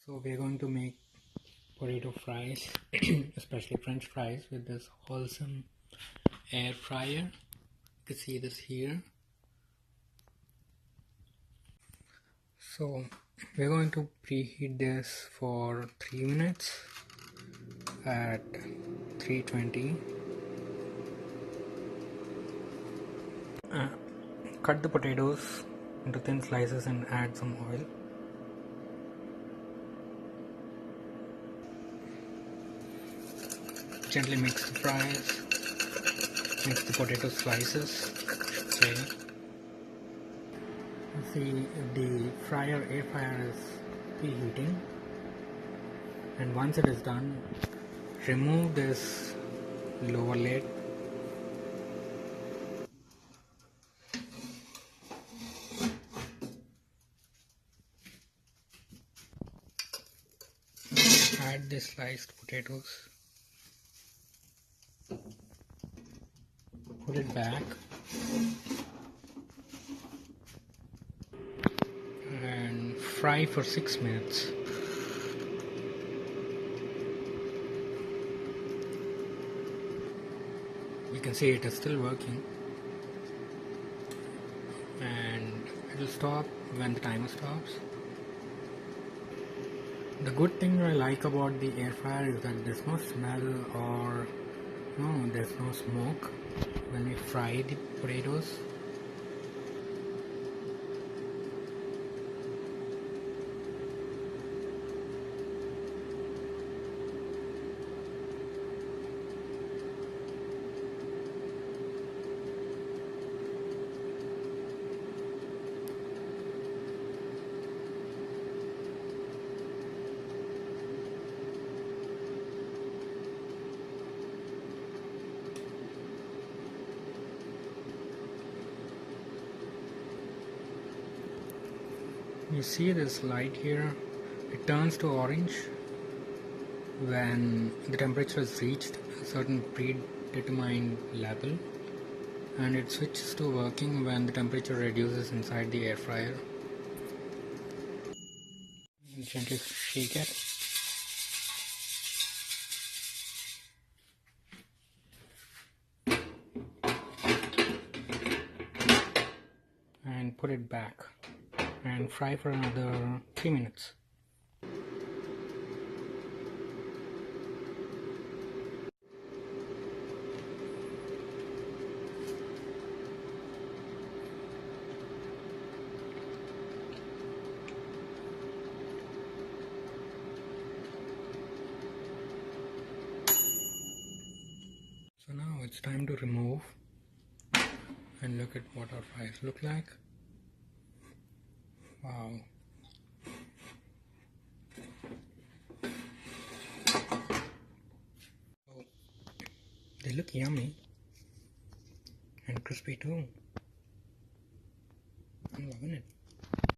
So we're going to make potato fries, especially French fries, with this Holsem Air Frier. You can see this here. So we're going to preheat this for 3 minutes at 320. Cut the potatoes into thin slices and add some oil. Gently mix the fries, mix the potato slices. Okay. See, the air fryer is preheating, and once it is done, remove this lower lid. Add the sliced potatoes. Put it back and fry for 6 minutes. You can see it is still working, and it will stop when the timer stops. The good thing I like about the air fryer is that there's no smell or there's no smoke when we fry the potatoes. You see this light here, it turns to orange when the temperature has reached a certain predetermined level, and it switches to working when the temperature reduces inside the air fryer. Gently shake it. And put it back and fry for another 3 minutes. So now it's time to remove and look at what our fries look like. Wow. Oh, they look yummy and crispy too. I'm loving it.